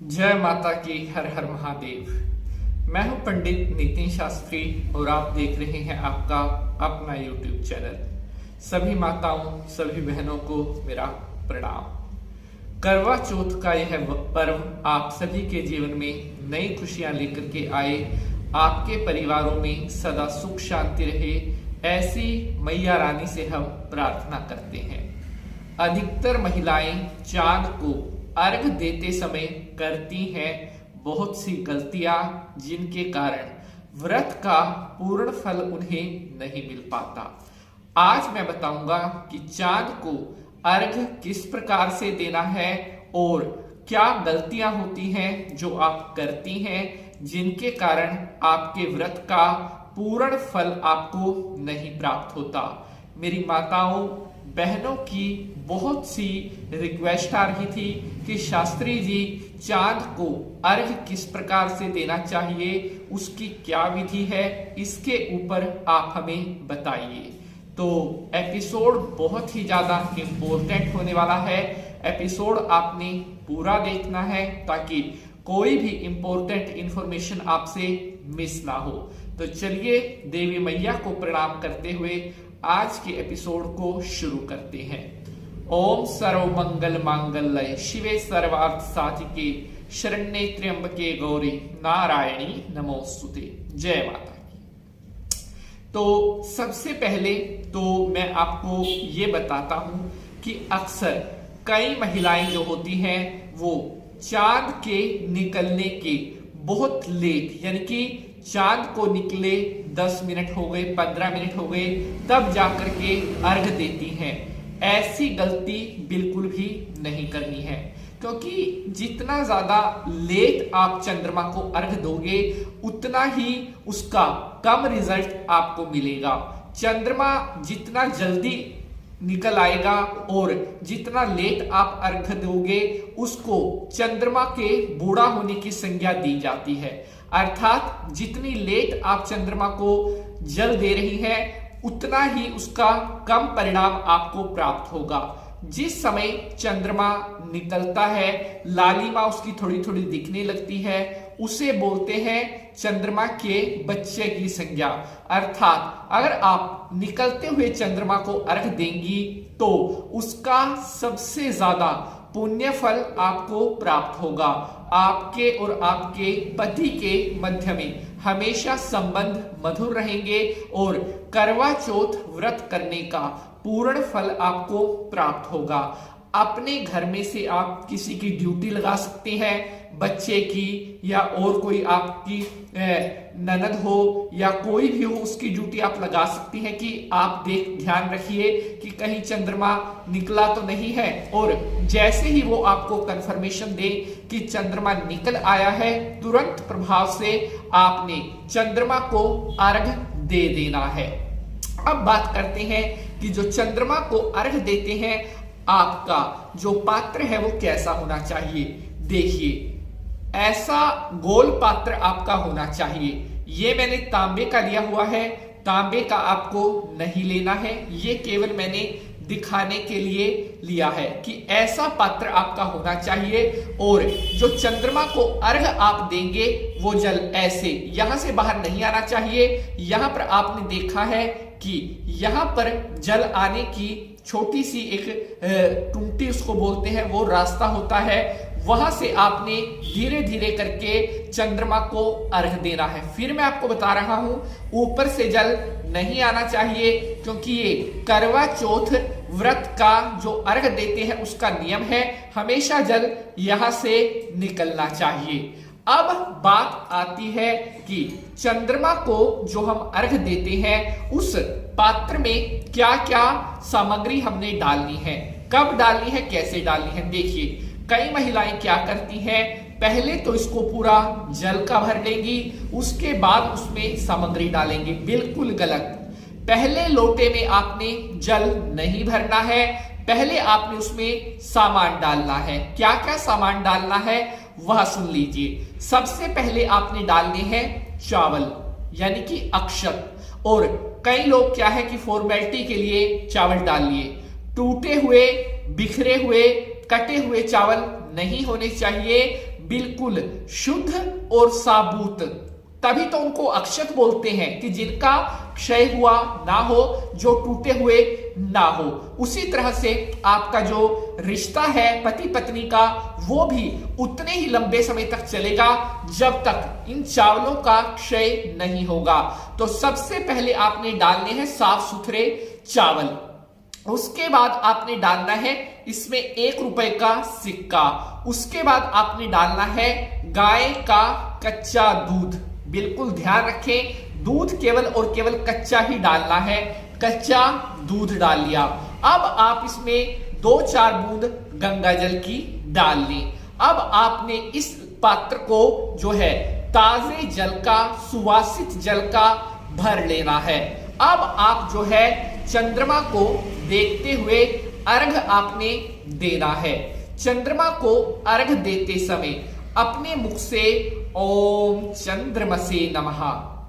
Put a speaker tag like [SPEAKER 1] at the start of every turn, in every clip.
[SPEAKER 1] जय माता की, हर हर महादेव। मैं हूं पंडित नितिन शास्त्री और आप देख रहे हैं आपका अपना YouTube चैनल। सभी माताओं, सभी बहनों को मेरा प्रणाम। करवा चौथ का यह पर्व आप सभी के जीवन में नई खुशियां लेकर के आए, आपके परिवारों में सदा सुख शांति रहे, ऐसी मैया रानी से हम प्रार्थना करते हैं। अधिकतर महिलाएं चांद को अर्घ देते समय करती हैं बहुत सी गलतियां, जिनके कारण व्रत का पूर्ण फल उन्हें नहीं मिल पाता। आज मैं बताऊंगा कि चांद को अर्घ किस प्रकार से देना है और क्या गलतियां होती हैं जो आप करती हैं, जिनके कारण आपके व्रत का पूर्ण फल आपको नहीं प्राप्त होता। मेरी माताओं बहनों की बहुत सी रिक्वेस्ट आ रही थी कि शास्त्री जी चांद को अर्घ किस प्रकार से देना चाहिए, उसकी क्या विधि है, इसके ऊपर आप हमें बताइए। तो एपिसोड बहुत ही ज्यादा इम्पोर्टेंट होने वाला है। एपिसोड आपने पूरा देखना है ताकि कोई भी इम्पोर्टेंट इंफॉर्मेशन आपसे मिस ना हो। तो चलिए देवी मैया को प्रणाम करते हुए आज के एपिसोड को शुरू करते हैं। ओम सर्व मंगल मांगल्य शिवे सर्वार्थ साधिके शरण्ये त्र्यंबके गौरी नारायणी नमोस्तुते। जय माता की। तो सबसे पहले तो मैं आपको ये बताता हूं कि अक्सर कई महिलाएं जो होती हैं वो चांद के निकलने के बहुत लेट, यानी कि चांद को निकले 10 मिनट हो गए, 15 मिनट हो गए, तब जाकर के अर्घ देती हैं। ऐसी गलती बिल्कुल भी नहीं करनी है, क्योंकि जितना ज्यादा लेट आप चंद्रमा को अर्घ दोगे उतना ही उसका कम रिजल्ट आपको मिलेगा। चंद्रमा जितना जल्दी निकल आएगा और जितना लेट आप अर्घ दोगे उसको चंद्रमा के बूढ़ा होने की संज्ञा दी जाती है। अर्थात जितनी लेट आप चंद्रमा को जल दे रही हैं उतना ही उसका कम परिणाम आपको प्राप्त होगा। जिस समय चंद्रमा निकलता है, लालिमा उसकी थोड़ी थोड़ी दिखने लगती है, उसे बोलते हैं चंद्रमा के बच्चे की संज्ञा। अर्थात अगर आप निकलते हुए चंद्रमा को अर्घ देंगी तो उसका सबसे ज्यादा पुण्य फल आपको प्राप्त होगा। आपके और आपके पति के मध्य में हमेशा संबंध मधुर रहेंगे और करवा चौथ व्रत करने का पूर्ण फल आपको प्राप्त होगा। अपने घर में से आप किसी की ड्यूटी लगा सकते हैं, बच्चे की या और कोई आपकी ननद हो या कोई भी हो, उसकी ड्यूटी आप लगा सकती हैं कि आप ध्यान रखिए कि कहीं चंद्रमा निकला तो नहीं है। और जैसे ही वो आपको कंफर्मेशन दे कि चंद्रमा निकल आया है, तुरंत प्रभाव से आपने चंद्रमा को अर्घ दे देना है। अब बात करते हैं कि जो चंद्रमा को अर्घ देते हैं, आपका जो पात्र है वो कैसा होना चाहिए। देखिए, ऐसा गोल पात्र आपका होना चाहिए। ये मैंने तांबे का लिया हुआ है, तांबे का आपको नहीं लेना है, ये केवल मैंने दिखाने के लिए लिया है कि ऐसा पात्र आपका होना चाहिए। और जो चंद्रमा को अर्घ आप देंगे वो जल ऐसे यहां से बाहर नहीं आना चाहिए। यहां पर आपने देखा है कि यहां पर जल आने की छोटी सी एक टूंटी उसको बोलते हैं, वो रास्ता होता है, वहां से आपने धीरे धीरे करके चंद्रमा को अर्घ देना है। फिर मैं आपको बता रहा हूं, ऊपर से जल नहीं आना चाहिए, क्योंकि ये करवा चौथ व्रत का जो अर्घ देते हैं उसका नियम है, हमेशा जल यहां से निकलना चाहिए। अब बात आती है कि चंद्रमा को जो हम अर्घ देते हैं उस पात्र में क्या क्या सामग्री हमने डालनी है, कब डालनी है, कैसे डालनी है। देखिए, कई महिलाएं क्या करती हैं, पहले तो इसको पूरा जल का भर लेंगी, उसके बाद उसमें सामग्री डालेंगी। बिल्कुल गलत। पहले लोटे में आपने जल नहीं भरना है, पहले आपने उसमें सामान डालना है। क्या क्या सामान डालना है वह सुन लीजिए। सबसे पहले आपने डालने हैं चावल, यानी कि अक्षत। और कई लोग क्या है कि फॉर्मेलिटी के लिए चावल डाल लिए, टूटे हुए, बिखरे हुए, कटे हुए चावल नहीं होने चाहिए, बिल्कुल शुद्ध और साबुत। तभी तो उनको अक्षत बोलते हैं कि जिनका क्षय हुआ ना हो, जो टूटे हुए ना हो। उसी तरह से आपका जो रिश्ता है पति पत्नी का, वो भी उतने ही लंबे समय तक चलेगा जब तक इन चावलों का क्षय नहीं होगा। तो सबसे पहले आपने डालने हैं साफ सुथरे चावल। उसके बाद आपने डालना है इसमें 1 रुपए का सिक्का। उसके बाद आपने डालना है गाय का कच्चा दूध। बिल्कुल ध्यान रखें, दूध केवल और केवल कच्चा ही डालना है। कच्चा दूध डाल लिया। अब आप इसमें 2-4 बूंद गंगा जल की डाल ली। अब आपने इस पात्र को जो है ताजे जल का, सुवासित जल का भर लेना है। अब आप जो है चंद्रमा को देखते हुए अर्घ आपने देना है। चंद्रमा को अर्घ देते समय अपने मुख से ओम चंद्रमसे नमः,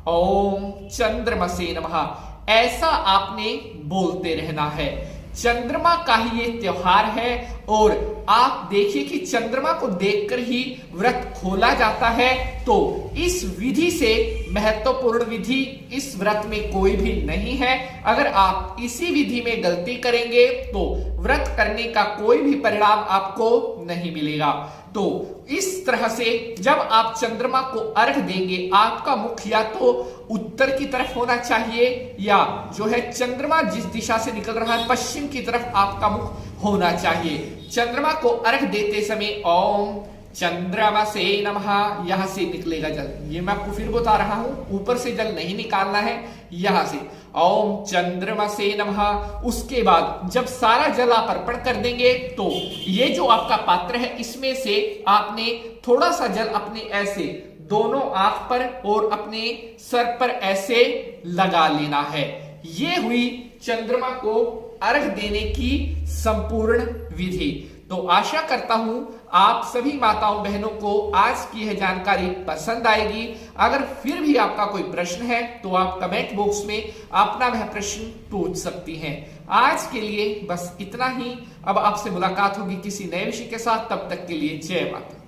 [SPEAKER 1] ओम चंद्रमसे नमः ऐसा आपने बोलते रहना है। चंद्रमा का ही ये त्योहार है और आप देखिए कि चंद्रमा को देखकर ही व्रत खोला जाता है। तो इस विधि से महत्वपूर्ण विधि इस व्रत में कोई भी नहीं है। अगर आप इसी विधि में गलती करेंगे तो व्रत करने का कोई भी परिणाम आपको नहीं मिलेगा। तो इस तरह से जब आप चंद्रमा को अर्घ देंगे, आपका मुख या तो उत्तर की तरफ होना चाहिए या जो है चंद्रमा जिस दिशा से निकल रहा है पश्चिम की तरफ आपका मुख होना चाहिए। चंद्रमा को अर्घ देते समय ओम चंद्रमसे नमः यहां से निकलेगा जल। ये मैं आपको फिर बता रहा हूं, ऊपर से जल नहीं निकालना है, यहां से ओम चंद्रमसे नमः। उसके बाद जब सारा जल आप अर्पण कर देंगे तो ये जो आपका पात्र है इसमें से आपने थोड़ा सा जल अपने ऐसे दोनों आंख पर और अपने सर पर ऐसे लगा लेना है। ये हुई चंद्रमा को अर्घ देने की संपूर्ण विधि। तो आशा करता हूं आप सभी माताओं बहनों को आज की यह जानकारी पसंद आएगी। अगर फिर भी आपका कोई प्रश्न है तो आप कमेंट बॉक्स में अपना वह प्रश्न पूछ सकती हैं। आज के लिए बस इतना ही। अब आपसे मुलाकात होगी किसी नए विषय के साथ, तब तक के लिए जय माता।